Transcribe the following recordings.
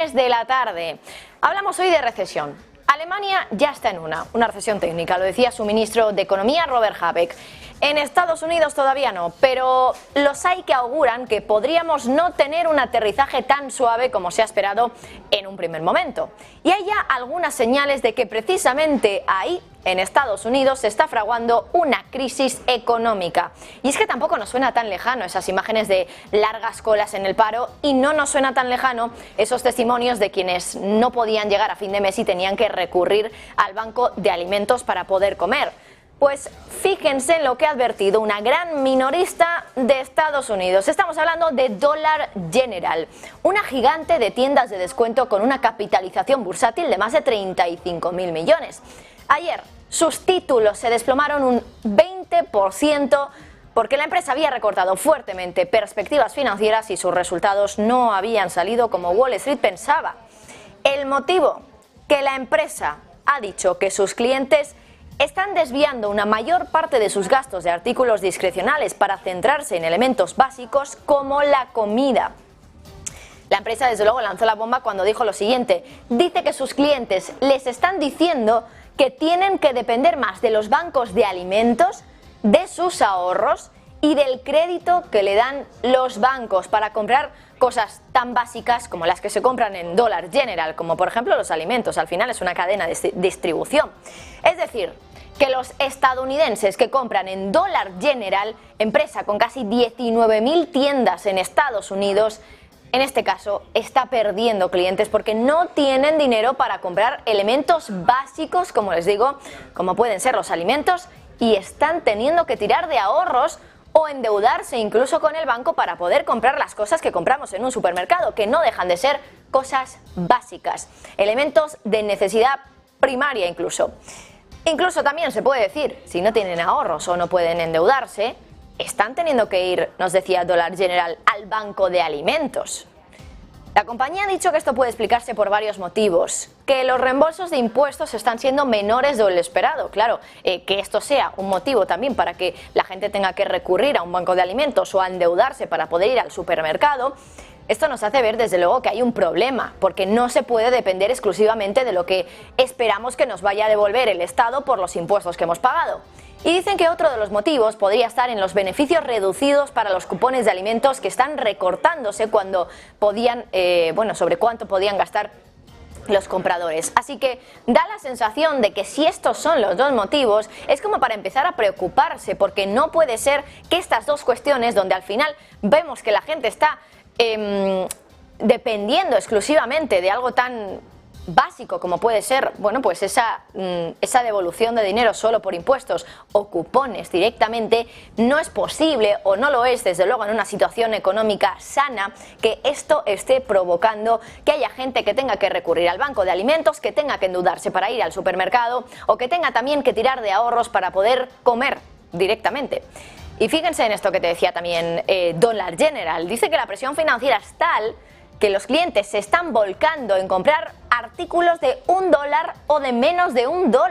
De la tarde. Hablamos hoy de recesión. Alemania ya está en una recesión técnica, lo decía su ministro de Economía, Robert Habeck. En Estados Unidos todavía no, pero los hay que auguran que podríamos no tener un aterrizaje tan suave como se ha esperado en un primer momento. Y hay ya algunas señales de que precisamente ahí, en Estados Unidos, se está fraguando una crisis económica. Y es que tampoco nos suena tan lejano esas imágenes de largas colas en el paro, y no nos suena tan lejano esos testimonios de quienes no podían llegar a fin de mes y tenían que recurrir al banco de alimentos para poder comer. Pues fíjense en lo que ha advertido una gran minorista de Estados Unidos. Estamos hablando de Dollar General, una gigante de tiendas de descuento con una capitalización bursátil de más de 35.000 millones. Ayer sus títulos se desplomaron un 20% porque la empresa había recortado fuertemente perspectivas financieras y sus resultados no habían salido como Wall Street pensaba. El motivo, que la empresa ha dicho que sus clientes están desviando una mayor parte de sus gastos de artículos discrecionales para centrarse en elementos básicos como la comida. La empresa desde luego lanzó la bomba cuando dijo lo siguiente: dice que sus clientes les están diciendo que tienen que depender más de los bancos de alimentos, de sus ahorros y del crédito que le dan los bancos para comprar cosas tan básicas como las que se compran en Dollar General, como por ejemplo los alimentos. Al final es una cadena de distribución. Es decir, que los estadounidenses que compran en Dollar General, empresa con casi 19.000 tiendas en Estados Unidos, en este caso está perdiendo clientes porque no tienen dinero para comprar elementos básicos, como les digo, como pueden ser los alimentos, y están teniendo que tirar de ahorros o endeudarse incluso con el banco para poder comprar las cosas que compramos en un supermercado, que no dejan de ser cosas básicas, elementos de necesidad primaria incluso. Incluso también se puede decir, si no tienen ahorros o no pueden endeudarse, están teniendo que ir, nos decía Dollar General, al banco de alimentos. La compañía ha dicho que esto puede explicarse por varios motivos, que los reembolsos de impuestos están siendo menores de lo esperado, claro, que esto sea un motivo también para que la gente tenga que recurrir a un banco de alimentos o a endeudarse para poder ir al supermercado. Esto nos hace ver desde luego que hay un problema, porque no se puede depender exclusivamente de lo que esperamos que nos vaya a devolver el Estado por los impuestos que hemos pagado. Y dicen que otro de los motivos podría estar en los beneficios reducidos para los cupones de alimentos que están recortándose cuando podían, sobre cuánto podían gastar los compradores. Así que da la sensación de que si estos son los dos motivos, es como para empezar a preocuparse, porque no puede ser que estas dos cuestiones, donde al final vemos que la gente está dependiendo exclusivamente de algo tan básico como puede ser, pues esa devolución de dinero solo por impuestos o cupones directamente, no es posible, o no lo es desde luego en una situación económica sana, que esto esté provocando que haya gente que tenga que recurrir al banco de alimentos, que tenga que endeudarse para ir al supermercado o que tenga también que tirar de ahorros para poder comer directamente. Y fíjense en esto que te decía también Dollar General. Dice que la presión financiera es tal que los clientes se están volcando en comprar artículos de $1 o de menos de $1.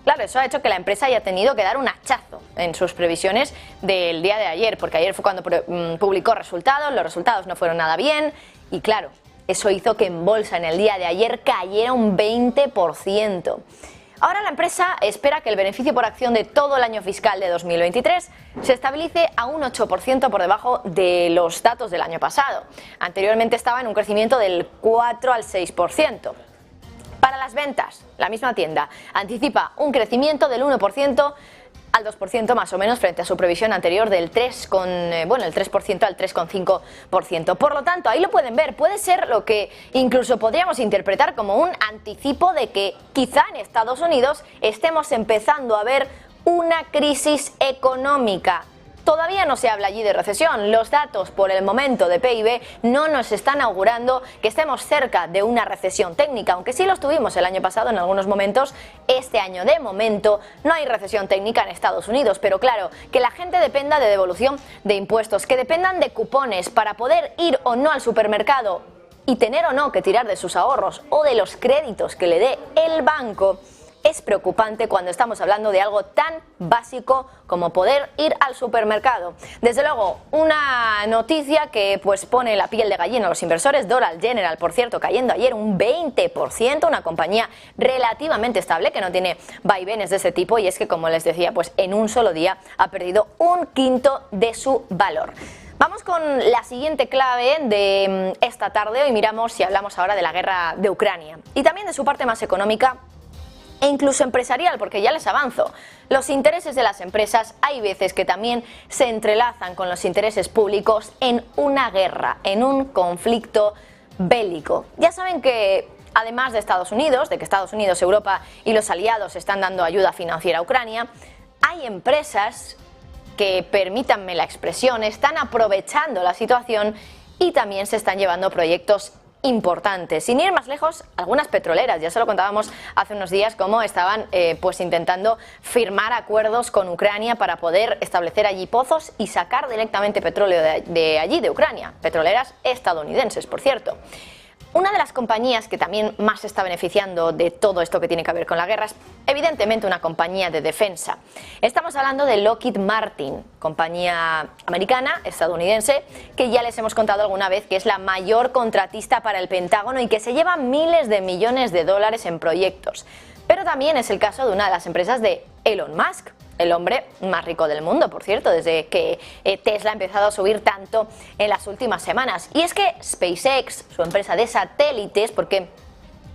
Claro, eso ha hecho que la empresa haya tenido que dar un hachazo en sus previsiones del día de ayer, porque ayer fue cuando publicó resultados, los resultados no fueron nada bien, y claro, eso hizo que en bolsa en el día de ayer cayera un 20%. Ahora la empresa espera que el beneficio por acción de todo el año fiscal de 2023 se estabilice a un 8% por debajo de los datos del año pasado. Anteriormente estaba en un crecimiento del 4 al 6%. Para las ventas, la misma tienda anticipa un crecimiento del 1% al 2% más o menos frente a su previsión anterior del 3% al 3,5%. Por lo tanto, ahí lo pueden ver, puede ser lo que incluso podríamos interpretar como un anticipo de que quizá en Estados Unidos estemos empezando a ver una crisis económica. Todavía no se habla allí de recesión. Los datos por el momento de PIB no nos están augurando que estemos cerca de una recesión técnica, aunque sí lo estuvimos el año pasado en algunos momentos. Este año de momento no hay recesión técnica en Estados Unidos, pero claro, que la gente dependa de devolución de impuestos, que dependan de cupones para poder ir o no al supermercado y tener o no que tirar de sus ahorros o de los créditos que le dé el banco, es preocupante cuando estamos hablando de algo tan básico como poder ir al supermercado. Desde luego, una noticia que pues pone la piel de gallina a los inversores. Doral General, por cierto, cayendo ayer un 20%, una compañía relativamente estable que no tiene vaivenes de ese tipo, y es que, como les decía, pues en un solo día ha perdido un quinto de su valor. Vamos con la siguiente clave de esta tarde. Hoy miramos si hablamos ahora de la guerra de Ucrania y también de su parte más económica e incluso empresarial, porque ya les avanzo, los intereses de las empresas hay veces que también se entrelazan con los intereses públicos en una guerra, en un conflicto bélico. Ya saben que además de Estados Unidos, de que Estados Unidos, Europa y los aliados están dando ayuda financiera a Ucrania, hay empresas que, permítanme la expresión, están aprovechando la situación y también se están llevando proyectos importantes. Sin ir más lejos, algunas petroleras, ya se lo contábamos hace unos días, cómo estaban pues intentando firmar acuerdos con Ucrania para poder establecer allí pozos y sacar directamente petróleo de allí, de Ucrania. Petroleras estadounidenses, por cierto. Una de las compañías que también más se está beneficiando de todo esto que tiene que ver con la guerra es evidentemente una compañía de defensa. Estamos hablando de Lockheed Martin, compañía americana, estadounidense, que ya les hemos contado alguna vez que es la mayor contratista para el Pentágono y que se lleva miles de millones de dólares en proyectos. Pero también es el caso de una de las empresas de Elon Musk, el hombre más rico del mundo, por cierto, desde que Tesla ha empezado a subir tanto en las últimas semanas. Y es que SpaceX, su empresa de satélites, porque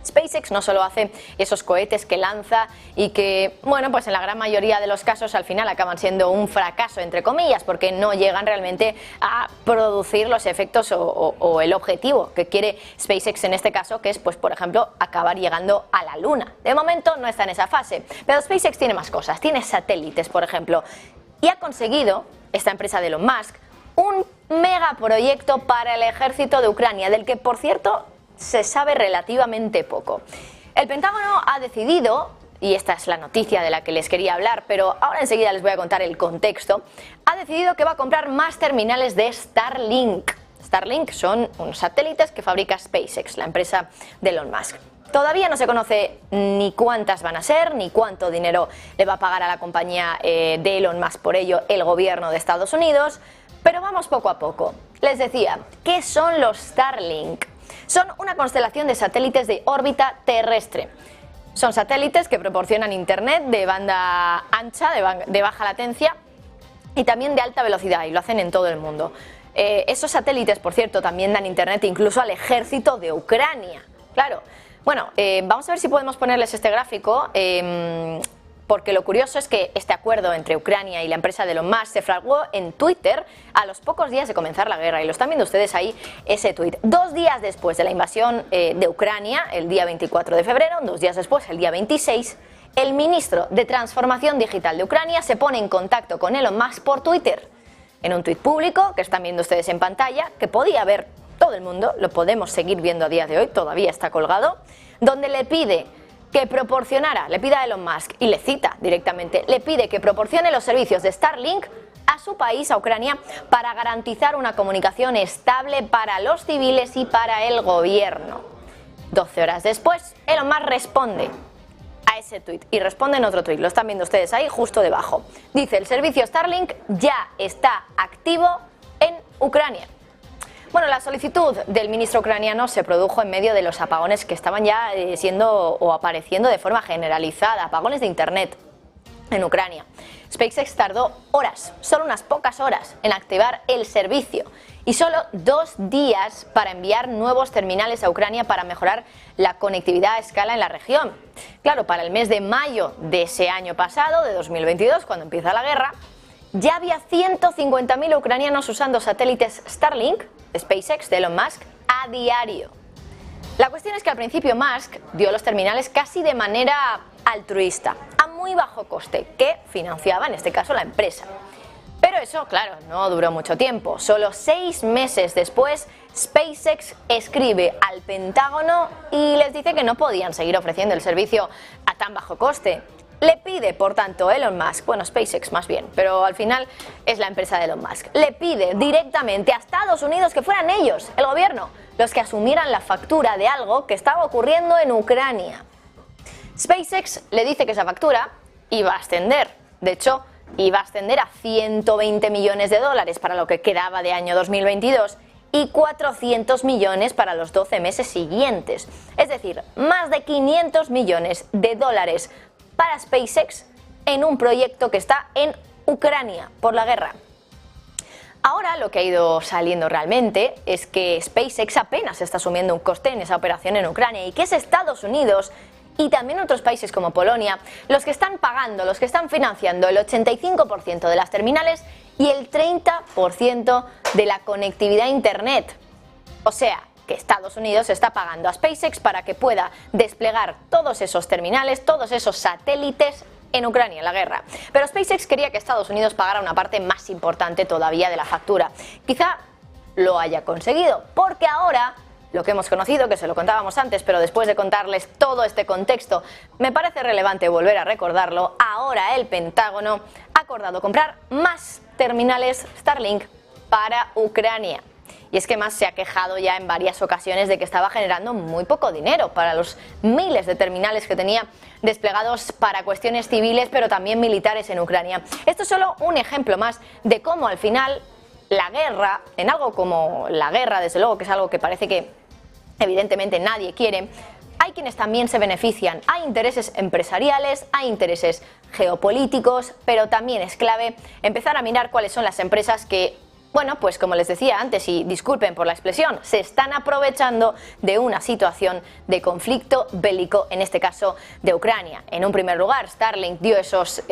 SpaceX no solo hace esos cohetes que lanza y que, bueno, pues en la gran mayoría de los casos al final acaban siendo un fracaso, entre comillas, porque no llegan realmente a producir los efectos o el objetivo que quiere SpaceX en este caso, que es, pues por ejemplo, acabar llegando a la Luna. De momento no está en esa fase, pero SpaceX tiene más cosas, tiene satélites, por ejemplo, y ha conseguido, esta empresa de Elon Musk, un megaproyecto para el ejército de Ucrania, del que, por cierto, se sabe relativamente poco. El Pentágono ha decidido, y esta es la noticia de la que les quería hablar, pero ahora enseguida les voy a contar el contexto, ha decidido que va a comprar más terminales de Starlink. Starlink son unos satélites que fabrica SpaceX, la empresa de Elon Musk. Todavía no se conoce ni cuántas van a ser, ni cuánto dinero le va a pagar a la compañía de Elon Musk por ello el gobierno de Estados Unidos, pero vamos poco a poco. Les decía, ¿qué son los Starlink? Son una constelación de satélites de órbita terrestre. Son satélites que proporcionan internet de banda ancha, de baja latencia y también de alta velocidad, y lo hacen en todo el mundo. Esos satélites, por cierto, también dan internet incluso al ejército de Ucrania. Claro. Bueno, vamos a ver si podemos ponerles este gráfico, porque lo curioso es que este acuerdo entre Ucrania y la empresa de Elon Musk se fraguó en Twitter a los pocos días de comenzar la guerra, y lo están viendo ustedes ahí, ese tuit. 2 días después de la invasión de Ucrania, el día 24 de febrero, 2 días después, el día 26, el ministro de Transformación Digital de Ucrania se pone en contacto con Elon Musk por Twitter, en un tuit público que están viendo ustedes en pantalla, que podía ver todo el mundo, lo podemos seguir viendo a día de hoy, todavía está colgado, donde le pide que proporcionara, le pide a Elon Musk, y le cita directamente, le pide que proporcione los servicios de Starlink a su país, a Ucrania, para garantizar una comunicación estable para los civiles y para el gobierno. 12 horas después, Elon Musk responde a ese tuit, y responde en otro tuit, lo están viendo ustedes ahí justo debajo. Dice, el servicio Starlink ya está activo en Ucrania. Bueno, la solicitud del ministro ucraniano se produjo en medio de los apagones que estaban ya siendo o apareciendo de forma generalizada, apagones de internet en Ucrania. SpaceX tardó horas, solo unas pocas horas, en activar el servicio, y solo 2 días para enviar nuevos terminales a Ucrania para mejorar la conectividad a escala en la región. Claro, para el mes de mayo de ese año pasado, de 2022, cuando empieza la guerra, ya había 150.000 ucranianos usando satélites Starlink, SpaceX, de Elon Musk, a diario. La cuestión es que al principio Musk dio los terminales casi de manera altruista, a muy bajo coste, que financiaba en este caso la empresa. Pero eso, claro, no duró mucho tiempo. Solo 6 meses después, SpaceX escribe al Pentágono y les dice que no podían seguir ofreciendo el servicio a tan bajo coste. Le pide, por tanto, Elon Musk, bueno, SpaceX más bien, pero al final es la empresa de Elon Musk, le pide directamente a Estados Unidos que fueran ellos, el gobierno, los que asumieran la factura de algo que estaba ocurriendo en Ucrania. SpaceX le dice que esa factura iba a ascender, de hecho, iba a ascender a 120 millones de dólares para lo que quedaba de año 2022 y 400 millones para los 12 meses siguientes. Es decir, más de 500 millones de dólares para SpaceX en un proyecto que está en Ucrania por la guerra. Ahora lo que ha ido saliendo realmente es que SpaceX apenas está asumiendo un coste en esa operación en Ucrania y que es Estados Unidos y también otros países como Polonia los que están pagando, los que están financiando el 85% de las terminales y el 30% de la conectividad a Internet. O sea, que Estados Unidos está pagando a SpaceX para que pueda desplegar todos esos terminales, todos esos satélites en Ucrania, en la guerra. Pero SpaceX quería que Estados Unidos pagara una parte más importante todavía de la factura. Quizá lo haya conseguido, porque ahora lo que hemos conocido, que se lo contábamos antes, pero después de contarles todo este contexto, me parece relevante volver a recordarlo. Ahora el Pentágono ha acordado comprar más terminales Starlink para Ucrania. Y es que Musk se ha quejado ya en varias ocasiones de que estaba generando muy poco dinero para los miles de terminales que tenía desplegados para cuestiones civiles, pero también militares en Ucrania. Esto es solo un ejemplo más de cómo al final la guerra, en algo como la guerra, desde luego que es algo que parece que evidentemente nadie quiere, hay quienes también se benefician. Hay intereses empresariales, hay intereses geopolíticos, pero también es clave empezar a mirar cuáles son las empresas que, bueno, pues como les decía antes, y disculpen por la expresión, se están aprovechando de una situación de conflicto bélico, en este caso de Ucrania. En un primer lugar, Starlink dio esos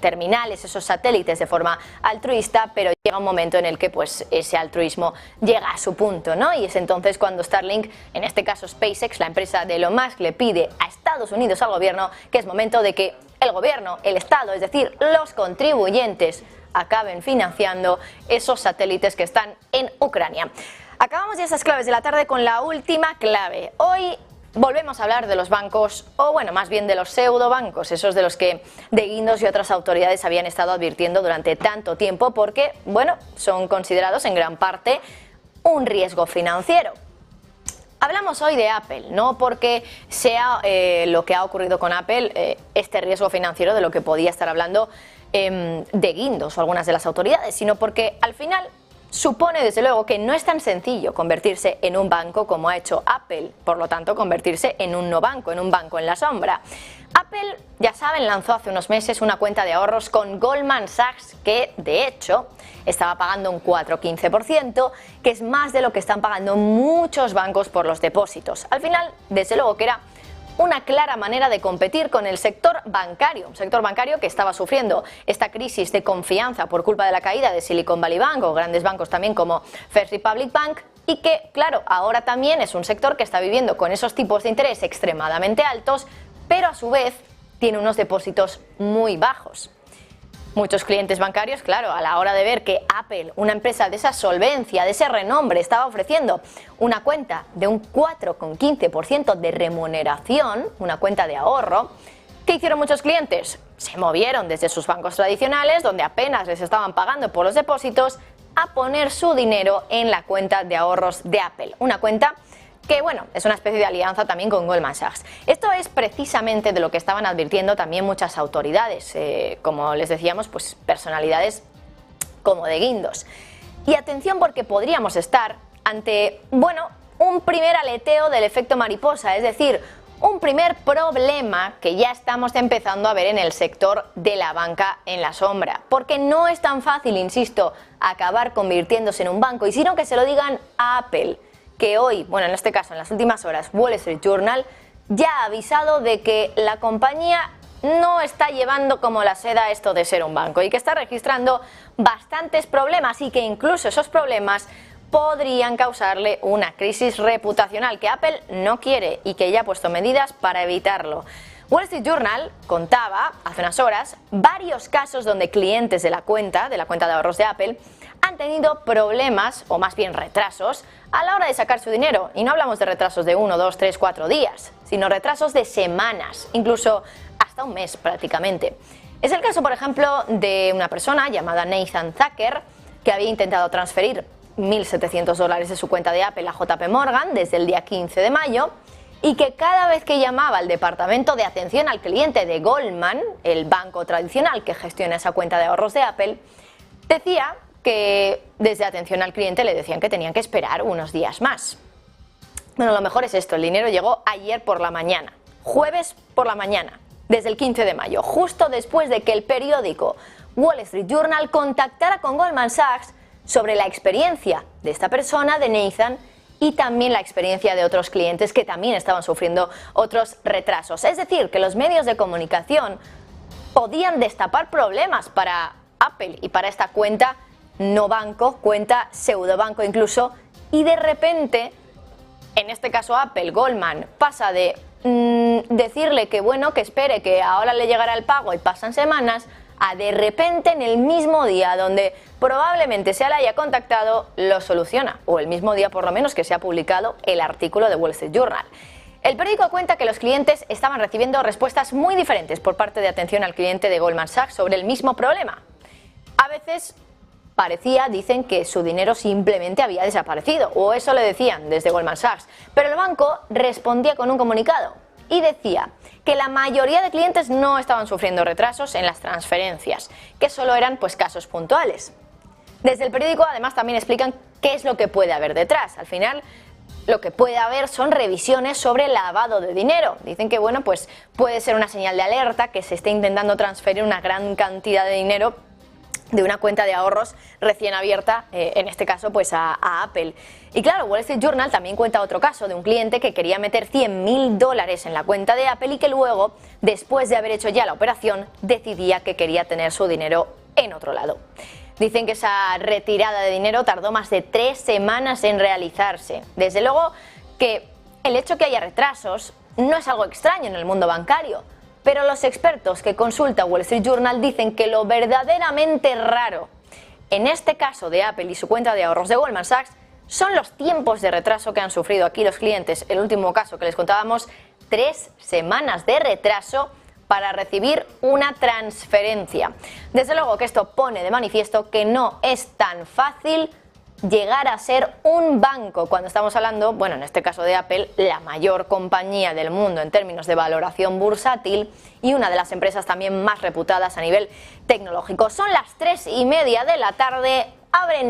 terminales, esos satélites de forma altruista, pero llega un momento en el que pues ese altruismo llega a su punto, ¿no? Y es entonces cuando Starlink, en este caso SpaceX, la empresa de Elon Musk, le pide a Estados Unidos, al gobierno, que es momento de que el gobierno, el Estado, es decir, los contribuyentes, acaben financiando esos satélites que están en Ucrania. Acabamos ya esas claves de la tarde con la última clave. Hoy volvemos a hablar de los bancos, o bueno, más bien de los pseudobancos, esos de los que De Guindos y otras autoridades habían estado advirtiendo durante tanto tiempo porque, bueno, son considerados en gran parte un riesgo financiero. Hablamos hoy de Apple, no porque sea lo que ha ocurrido con Apple, este riesgo financiero de lo que podía estar hablando De Guindos o algunas de las autoridades, sino porque al final supone desde luego que no es tan sencillo convertirse en un banco como ha hecho Apple, por lo tanto convertirse en un no banco, en un banco en la sombra. Apple, ya saben, lanzó hace unos meses una cuenta de ahorros con Goldman Sachs que, de hecho, estaba pagando un 4,15%, que es más de lo que están pagando muchos bancos por los depósitos. Al final, desde luego que era una clara manera de competir con el sector bancario, un sector bancario que estaba sufriendo esta crisis de confianza por culpa de la caída de Silicon Valley Bank o grandes bancos también como First Republic Bank, y que, claro, ahora también es un sector que está viviendo con esos tipos de interés extremadamente altos, pero a su vez tiene unos depósitos muy bajos. Muchos clientes bancarios, claro, a la hora de ver que Apple, una empresa de esa solvencia, de ese renombre, estaba ofreciendo una cuenta de un 4,15% de remuneración, una cuenta de ahorro, ¿qué hicieron muchos clientes? Se movieron desde sus bancos tradicionales, donde apenas les estaban pagando por los depósitos, a poner su dinero en la cuenta de ahorros de Apple, una cuenta que, bueno, es una especie de alianza también con Goldman Sachs. Esto es precisamente de lo que estaban advirtiendo también muchas autoridades, como les decíamos, pues personalidades como De Guindos. Y atención, porque podríamos estar ante, bueno, un primer aleteo del efecto mariposa, es decir, un primer problema que ya estamos empezando a ver en el sector de la banca en la sombra. Porque no es tan fácil, insisto, acabar convirtiéndose en un banco, y sino que se lo digan a Apple, que hoy, bueno, en este caso, en las últimas horas, Wall Street Journal ya ha avisado de que la compañía no está llevando como la seda esto de ser un banco y que está registrando bastantes problemas y que incluso esos problemas podrían causarle una crisis reputacional que Apple no quiere y que ya ha puesto medidas para evitarlo. Wall Street Journal contaba hace unas horas varios casos donde clientes de la cuenta de ahorros de Apple han tenido problemas, o más bien retrasos, a la hora de sacar su dinero. Y no hablamos de retrasos de 1, 2, 3, 4 días, sino retrasos de semanas, incluso hasta un mes prácticamente. Es el caso, por ejemplo, de una persona llamada Nathan Zucker, que había intentado transferir $1.700 de su cuenta de Apple a JP Morgan desde el día 15 de mayo y que cada vez que llamaba al departamento de atención al cliente de Goldman, el banco tradicional que gestiona esa cuenta de ahorros de Apple, decía que desde atención al cliente le decían que tenían que esperar unos días más. Bueno, lo mejor es esto, el dinero llegó ayer por la mañana, jueves por la mañana, desde el 15 de mayo, justo después de que el periódico Wall Street Journal contactara con Goldman Sachs sobre la experiencia de esta persona, de Nathan, y también la experiencia de otros clientes que también estaban sufriendo otros retrasos. Es decir, que los medios de comunicación podían destapar problemas para Apple y para esta cuenta no banco, cuenta pseudo banco incluso, y de repente, en este caso Apple, Goldman, pasa de decirle que bueno, que espere, que ahora le llegará el pago y pasan semanas, a de repente en el mismo día donde probablemente se le haya contactado, lo soluciona, o el mismo día por lo menos que se ha publicado el artículo de Wall Street Journal. El periódico cuenta que los clientes estaban recibiendo respuestas muy diferentes por parte de atención al cliente de Goldman Sachs sobre el mismo problema. A veces parecía, dicen, que su dinero simplemente había desaparecido, o eso le decían desde Goldman Sachs, pero el banco respondía con un comunicado y decía que la mayoría de clientes no estaban sufriendo retrasos en las transferencias, que solo eran pues casos puntuales. Desde el periódico además también explican qué es lo que puede haber detrás. Al final lo que puede haber son revisiones sobre lavado de dinero. Dicen que bueno, pues puede ser una señal de alerta que se esté intentando transferir una gran cantidad de dinero de una cuenta de ahorros recién abierta, en este caso pues a Apple. Y claro, Wall Street Journal también cuenta otro caso de un cliente que quería meter $100.000 en la cuenta de Apple y que luego, después de haber hecho ya la operación, decidía que quería tener su dinero en otro lado. Dicen que esa retirada de dinero tardó más de 3 semanas en realizarse. Desde luego que el hecho que haya retrasos no es algo extraño en el mundo bancario, pero los expertos que consulta Wall Street Journal dicen que lo verdaderamente raro en este caso de Apple y su cuenta de ahorros de Goldman Sachs son los tiempos de retraso que han sufrido aquí los clientes. El último caso que les contábamos, 3 semanas de retraso para recibir una transferencia. Desde luego que esto pone de manifiesto que no es tan fácil llegar a ser un banco cuando estamos hablando, bueno, en este caso de Apple, la mayor compañía del mundo en términos de valoración bursátil y una de las empresas también más reputadas a nivel tecnológico. Son las 3:30 de la tarde, abren